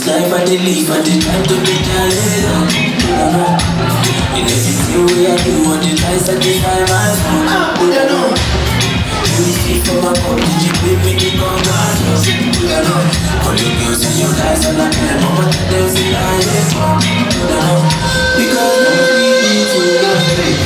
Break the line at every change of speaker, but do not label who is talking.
Life I live and the time to be carried. In everything we are doing, what the lies that define my soul. You see from my cup, did you pay me the congrats? All your girls and your guys are like them, but they'll say I am. Because nobody needs to love me.